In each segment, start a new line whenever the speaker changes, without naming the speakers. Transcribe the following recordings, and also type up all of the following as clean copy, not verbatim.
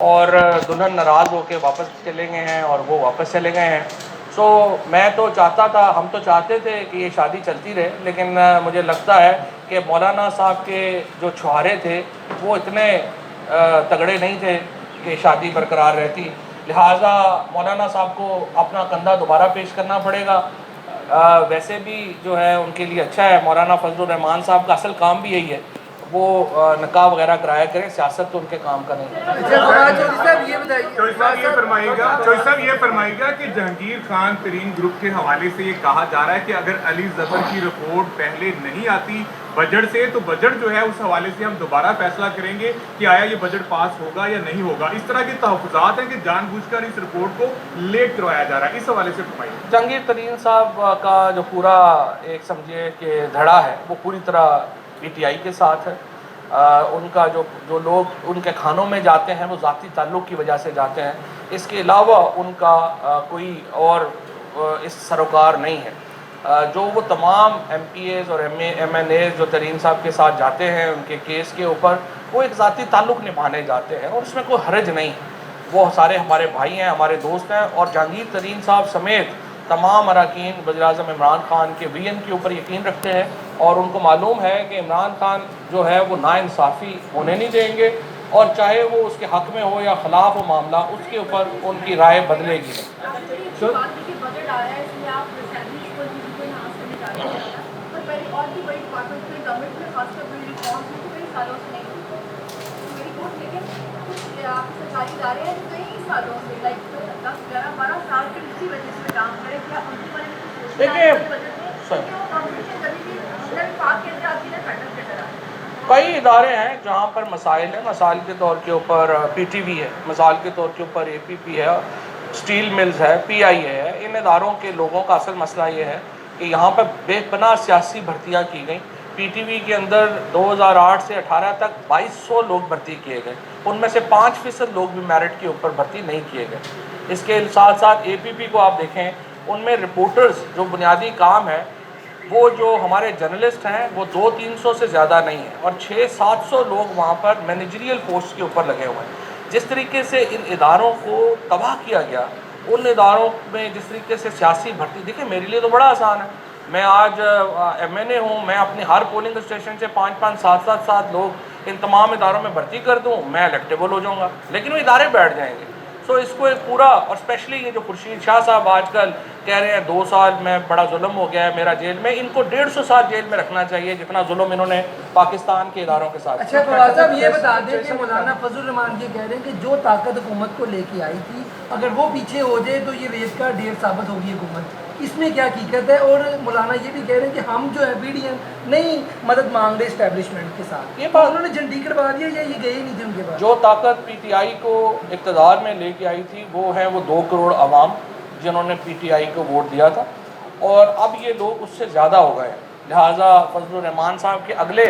اور دلہن ناراض ہو کے واپس چلے گئے ہیں اور وہ واپس چلے گئے ہیں. سو میں تو چاہتا تھا، ہم تو چاہتے تھے کہ یہ شادی چلتی رہے، لیکن مجھے لگتا ہے کہ مولانا صاحب کے جو چھوہارے تھے وہ اتنے تگڑے نہیں تھے کہ شادی برقرار رہتی. لہٰذا مولانا صاحب کو اپنا کندھا دوبارہ پیش کرنا پڑے گا. ویسے بھی جو ہے ان کے لیے اچھا ہے، مولانا فضل الرحمان صاحب کا اصل کام بھی یہی ہے، وہ نکاح وغیرہ کرایا کریں، سیاست تو ان کے کام کا نہیں.
چوہدری صاحب یہ فرمائے گا کہ جہانگیر خان ترین گروپ کے حوالے سے یہ کہا جا رہا ہے کہ اگر علی ظفر کی رپورٹ پہلے نہیں آتی بجٹ سے تو بجٹ جو ہے اس حوالے سے ہم دوبارہ فیصلہ کریں گے کہ آیا یہ بجٹ پاس ہوگا یا نہیں ہوگا. اس طرح کے تحفظات ہیں کہ جان بوجھ کر اس رپورٹ کو لیٹ کروایا جا رہا ہے، اس حوالے سے فرمائیے.
جہانگیر ترین صاحب کا جو پورا ایک سمجھیے کہ دھڑا ہے وہ پوری طرح پی ٹی آئی کے ساتھ ہے. ان کا جو لوگ ان کے کھانوں میں جاتے ہیں وہ ذاتی تعلق کی وجہ سے جاتے ہیں، اس کے علاوہ ان کا کوئی اور اس سروکار نہیں ہے. جو وہ تمام ایم پی ایز اور ایم این ایز جو ترین صاحب کے ساتھ جاتے ہیں ان کے کیس کے اوپر، وہ ایک ذاتی تعلق نبھانے جاتے ہیں اور اس میں کوئی حرج نہیں. وہ سارے ہمارے بھائی ہیں، ہمارے دوست ہیں، اور جہانگیر ترین صاحب سمیت تمام اراکین وزیر اعظم عمران خان کے ویژن کے اوپر یقین رکھتے ہیں، اور ان کو معلوم ہے کہ عمران خان جو ہے وہ ناانصافی ہونے نہیں دیں گے، اور چاہے وہ اس کے حق میں ہو یا خلاف ہو معاملہ، اس کے اوپر ان کی رائے بدلے گی نہیں. دیکھیے کئی ادارے ہیں جہاں پر مسائل ہیں. مثال کے طور کے اوپر پی ٹی وی ہے، مثال کے طور کے اوپر اے پی پی ہے، اسٹیل ملز ہے، پی آئی اے ہے. ان اداروں کے لوگوں کا اصل مسئلہ یہ ہے کہ یہاں پر بے پناہ سیاسی بھرتیاں کی گئیں. پی ٹی وی کے اندر 2008 سے 18 تک 2200 لوگ بھرتی کیے گئے، ان میں سے 5% لوگ بھی میرٹ کے اوپر بھرتی نہیں کیے گئے. اس کے ساتھ ساتھ اے پی پی کو آپ دیکھیں، ان میں رپورٹرز جو بنیادی کام ہے، وہ جو ہمارے جرنلسٹ ہیں وہ 200-300 سے زیادہ نہیں ہیں، اور 600-700 لوگ وہاں پر مینیجریل پوسٹ کے اوپر لگے ہوئے ہیں. جس طریقے سے ان اداروں کو تباہ کیا گیا، ان اداروں میں جس طریقے سے سیاسی بھرتی، دیکھیں میرے لیے تو بڑا آسان ہے، میں آج ایم این اے ہوں، میں اپنی ہر پولنگ اسٹیشن سے 5-5 7-7 لوگ ان تمام اداروں میں بھرتی کر دوں، میں الیکٹیبل ہو جاؤں گا، لیکن وہ ادارے بیٹھ جائیں گے. سو اس کو ایک پورا، اور اسپیشلی یہ جو خورشید شاہ صاحب آج کل کہہ رہے ہیں 2 سال میں بڑا ظلم ہو گیا ہے میرا جیل میں، ان کو 150 سال جیل میں رکھنا چاہیے جتنا ظلم انہوں نے پاکستان کے اداروں کے ساتھ.
اچھا فواد صاحب یہ بتا دیں کہ مولانا فضل الرحمان یہ کہہ رہے ہیں کہ جو طاقت حکومت کو لے کے آئی تھی اگر وہ پیچھے ہو جائے تو یہ ریت کا ڈھیر ثابت ہوگی حکومت. اس میں کیا حقیقت ہے؟ اور مولانا یہ بھی کہہ رہے ہیں کہ ہم جو ہے پی ڈی ایم نہیں مدد مانگ رہے اسٹیبلشمنٹ کے ساتھ.
یہ بات
انہوں نے جھنڈی کروا دیا یا یہ گئے ہی نہیں تھے ان کے پاس؟
جو طاقت پی ٹی آئی کو اقتدار میں لے کے آئی تھی وہ ہے وہ 2 کروڑ عوام جنہوں نے پی ٹی آئی کو ووٹ دیا تھا، اور اب یہ لوگ اس سے زیادہ ہو گئے ہیں. لہٰذا فضل الرحمان صاحب کے اگلے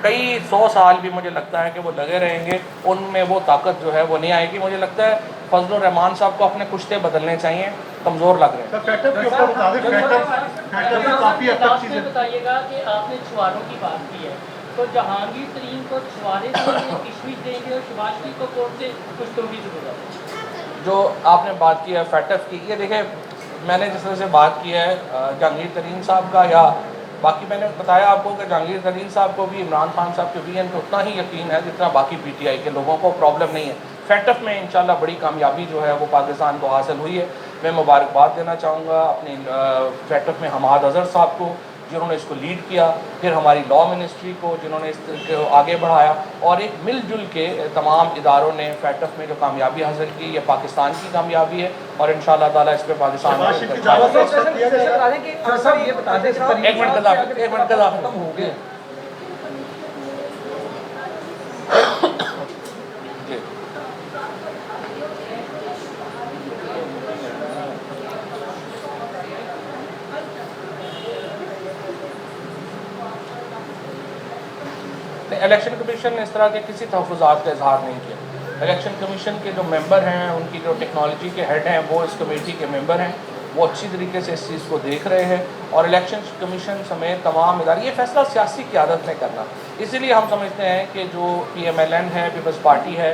کئی 100 سال بھی مجھے لگتا ہے کہ وہ لگے رہیں گے، ان میں وہ طاقت جو ہے وہ نہیں آئے گی. مجھے لگتا ہے فضل الرحمان صاحب کو اپنے کشتے بدلنے چاہیے، کمزور لگ رہے ہیں.
بتائیے گا کہ آپ نے چھواروں کی بات کی ہے، تو جہانگیر ترین کو چھوارے سے کشمش دیں گے اور شباز شریف کو کورٹ سے کچھ کی ضرورت ہے؟
جو آپ نے بات کی ہے فیٹف کی، یہ دیکھیں میں نے جس طرح سے بات کی ہے جہانگیر ترین صاحب کا، یا باقی میں نے بتایا آپ کو کہ جہانگیر ترین صاحب کو بھی عمران خان صاحب کے ویژن پہ اتنا ہی یقین ہے جتنا باقی پی ٹی آئی کے لوگوں کو. پرابلم نہیں ہے. فیٹف میں انشاءاللہ بڑی کامیابی جو ہے وہ پاکستان کو حاصل ہوئی ہے. میں مبارکباد دینا چاہوں گا اپنی فیٹف میں حماد اظہر صاحب کو جنہوں نے اس کو لیڈ کیا، پھر ہماری لا منسٹری کو جنہوں نے اس کو آگے بڑھایا، اور ایک مل جل کے تمام اداروں نے فیٹف میں جو کامیابی حاصل کی، یہ پاکستان کی کامیابی ہے، اور انشاءاللہ تعالیٰ اس پہ پاکستان ایک منٹ کا ختم ہو گیا. جی الیکشن کمیشن نے اس طرح کے کسی تحفظات کا اظہار نہیں کیا. الیکشن کمیشن کے جو ممبر ہیں، ان کی جو ٹیکنالوجی کے ہیڈ ہیں، وہ اس کمیٹی کے ممبر ہیں، وہ اچھی طریقے سے اس چیز کو دیکھ رہے ہیں، اور الیکشن کمیشن سمیت تمام ادارے، یہ فیصلہ سیاسی قیادت نے کرنا. اسی لیے ہم سمجھتے ہیں کہ جو پی ایم ایل این ہے، پیپلز پارٹی ہے،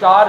4